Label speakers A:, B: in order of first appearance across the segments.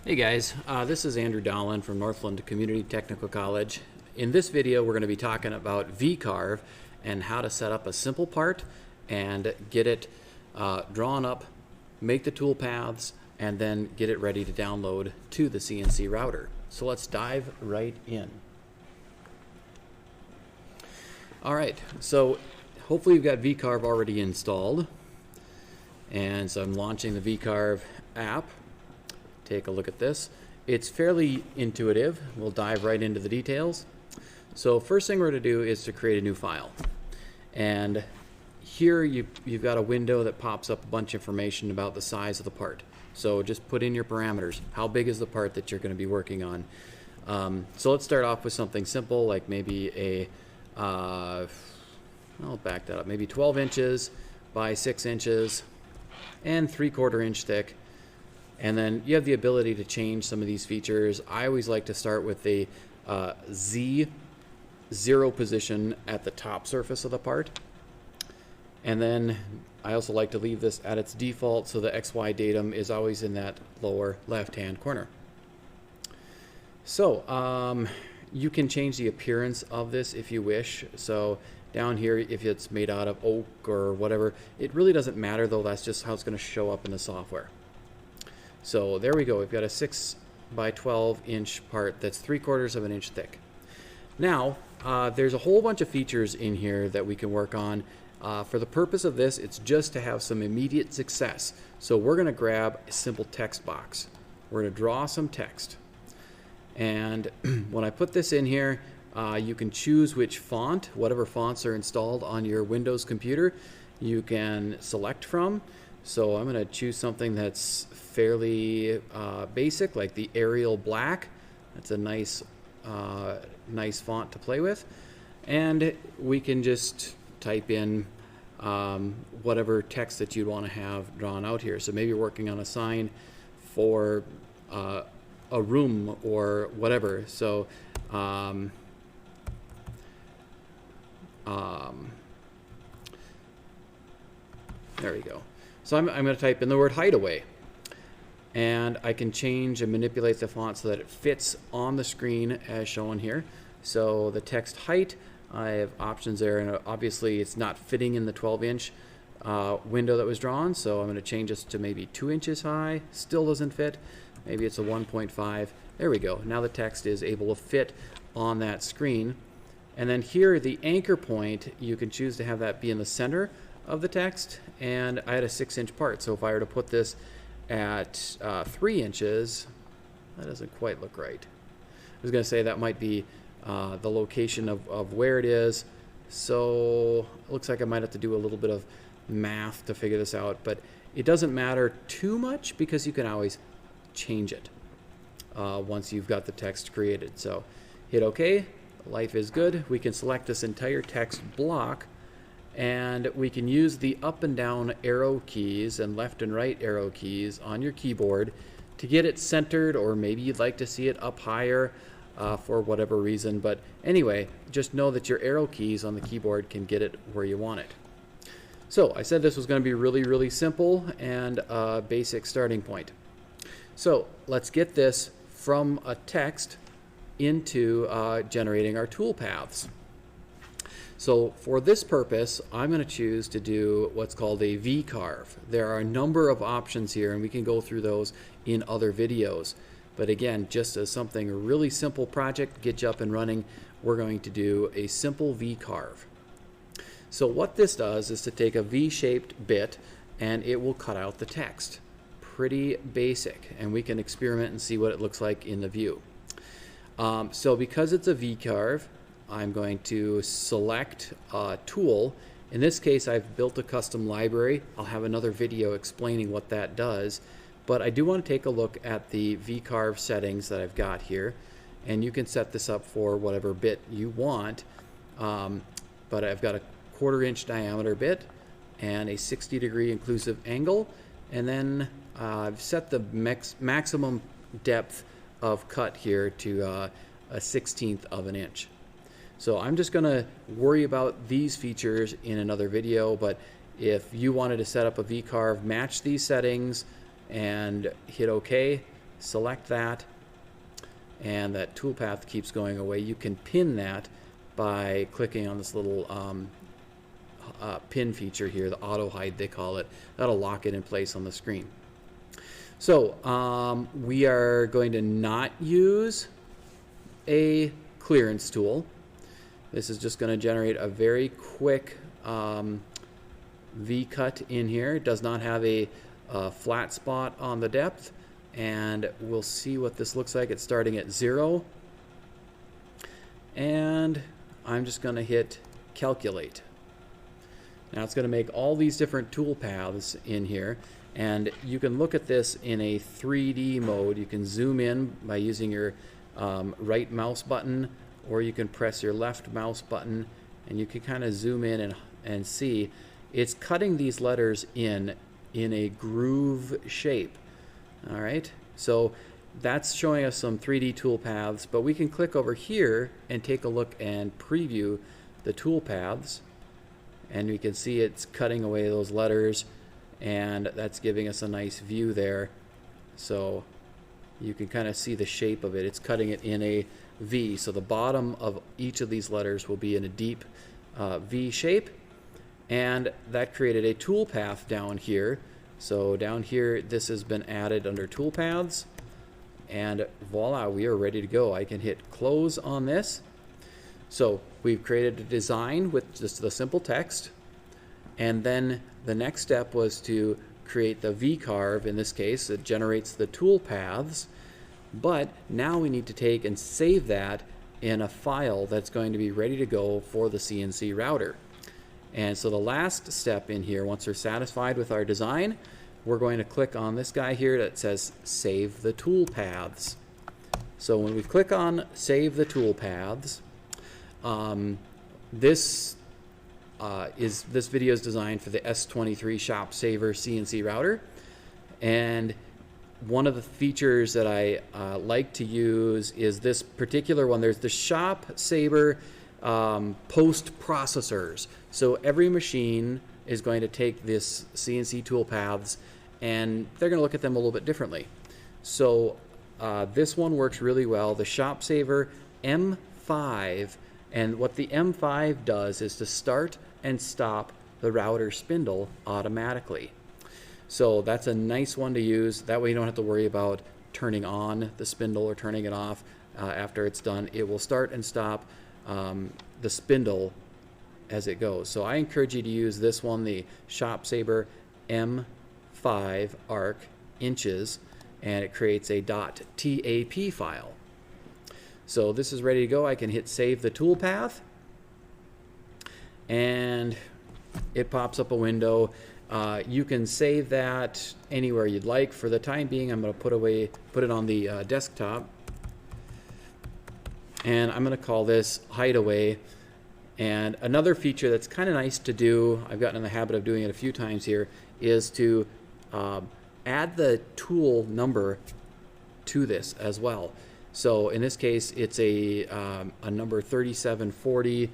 A: Hey guys, this is Andrew Dowland from Northland Community Technical College. In this video we're going to be talking about V-Carve and how to set up a simple part and get it drawn up, make the tool paths, and then get it ready to download to the CNC router. So let's dive right in. Alright, so hopefully you've got V-Carve already installed. And so I'm launching the V-Carve app. Take a look at this. It's fairly intuitive. We'll dive right into the details. So first thing we're going to do is to create a new file. And here you've got a window that pops up a bunch of information about the size of the part. So just put in your parameters. How big is the part that you're going to be working on? So let's start off with something simple, like maybe a, I'll back that up, maybe 12 inches by 6 inches and 3/4 inch thick. And then you have the ability to change some of these features. I always like to start with the Z0 position at the top surface of the part. And then I also like to leave this at its default so the XY datum is always in that lower left-hand corner. So you can change the appearance of this if you wish. So down here, if it's made out of oak or whatever, it really doesn't matter though. That's just how it's going to show up in the software. So there we go. We've got a 6 by 12 inch part that's 3/4 of an inch thick. Now, there's a whole bunch of features in here that we can work on. For the purpose of this, it's just to have some immediate success. So we're going to grab a simple text box. We're going to draw some text. And when I put this in here, you can choose which font, whatever fonts are installed on your Windows computer, you can select from. So I'm going to choose something that's fairly basic, like the Arial Black. That's a nice font to play with. And we can just type in whatever text that you'd want to have drawn out here. So maybe you're working on a sign for a room or whatever. So there we go. So I'm going to type in the word hideaway, and I can change and manipulate the font so that it fits on the screen as shown here. So the text height, I have options there, and obviously it's not fitting in the 12-inch window that was drawn, so I'm going to change this to maybe 2 inches high. Still doesn't fit. Maybe it's a 1.5. There we go. Now the text is able to fit on that screen. And then here, the anchor point, you can choose to have that be in the center of the text, and I had a 6-inch part, so if I were to put this at 3 inches, that doesn't quite look right. I was going to say that might be the location of where it is, so it looks like I might have to do a little bit of math to figure this out, but it doesn't matter too much because you can always change it once you've got the text created. So hit OK, life is good. We can select this entire text block, and we can use the up and down arrow keys and left and right arrow keys on your keyboard to get it centered, or maybe you'd like to see it up higher for whatever reason. But anyway, just know that your arrow keys on the keyboard can get it where you want it. So I said this was going to be really, really simple and a basic starting point. So let's get this from a text into generating our tool paths. So for this purpose, I'm going to choose to do what's called a V-Carve. There are a number of options here, and we can go through those in other videos. But again, just as something, a really simple project, get you up and running, we're going to do a simple V-Carve. So what this does is to take a V-shaped bit, and it will cut out the text. Pretty basic, and we can experiment and see what it looks like in the view. So because it's a V-Carve, I'm going to select a tool. In this case, I've built a custom library. I'll have another video explaining what that does. But I do want to take a look at the V-Carve settings that I've got here. And you can set this up for whatever bit you want. But I've got a 1/4 inch diameter bit and a 60-degree inclusive angle. And then I've set the maximum depth of cut here to a 1/16 of an inch. So I'm just going to worry about these features in another video, but if you wanted to set up a V-Carve, match these settings and hit OK, select that, and that toolpath keeps going away. You can pin that by clicking on this little pin feature here, the auto hide they call it. That'll lock it in place on the screen. So we are going to not use a clearance tool. This is just going to generate a very quick V-cut in here. It does not have a flat spot on the depth, and we'll see what this looks like. It's starting at 0, and I'm just going to hit calculate. Now it's going to make all these different tool paths in here, and you can look at this in a 3D mode. You can zoom in by using your right mouse button, or you can press your left mouse button, and you can kind of zoom in and see it's cutting these letters in a groove shape. All right, so that's showing us some 3D tool paths, but we can click over here and take a look and preview the tool paths, and we can see it's cutting away those letters, and that's giving us a nice view there. So you can kind of see the shape of it. It's cutting it in a V, so the bottom of each of these letters will be in a deep V shape, and that created a tool path down here. So down here, this has been added under tool paths, and voila, we are ready to go. I can hit close on this. So we've created a design with just the simple text, and then the next step was to create the V-carve. In this case, it generates the tool paths, but now we need to take and save that in a file that's going to be ready to go for the CNC router. And so the last step in here, once we're satisfied with our design, we're going to click on this guy here that says Save the Tool Paths. So when we click on Save the Tool Paths, this video is designed for the S23 Shop Saver CNC router, and one of the features that I like to use is this particular one. There's the Shop Saver post processors. So every machine is going to take this CNC tool paths, and they're going to look at them a little bit differently. So this one works really well, the Shop Saver M5, and what the M5 does is to start and stop the router spindle automatically. So that's a nice one to use. That way you don't have to worry about turning on the spindle or turning it off after it's done. It will start and stop the spindle as it goes. So I encourage you to use this one, the Shop Saver M5 arc inches, and it creates a .tap file. So this is ready to go. I can hit save the tool path, and it pops up a window. You can save that anywhere you'd like. For the time being, I'm going to put it on the desktop, and I'm going to call this Hideaway. And another feature that's kind of nice to do, I've gotten in the habit of doing it a few times here, is to add the tool number to this as well. So in this case, it's a number 3740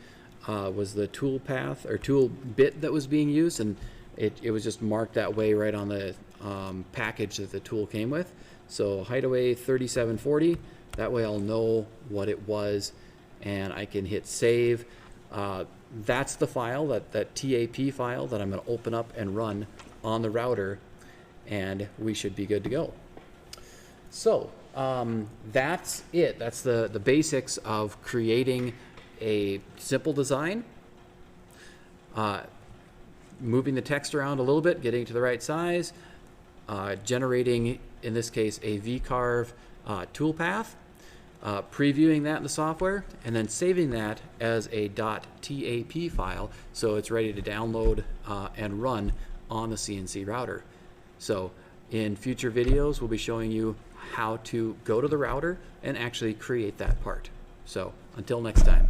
A: was the tool path or tool bit that was being used, and it was just marked that way right on the package that the tool came with. So Hideaway 3740, that way I'll know what it was, and I can hit save. That's the file, that TAP file that I'm going to open up and run on the router, and we should be good to go. So that's it. That's the basics of creating a simple design, moving the text around a little bit, getting it to the right size, generating, in this case, a V-carve toolpath, previewing that in the software, and then saving that as a .tap file so it's ready to download and run on the CNC router. So in future videos, we'll be showing you how to go to the router and actually create that part. So until next time.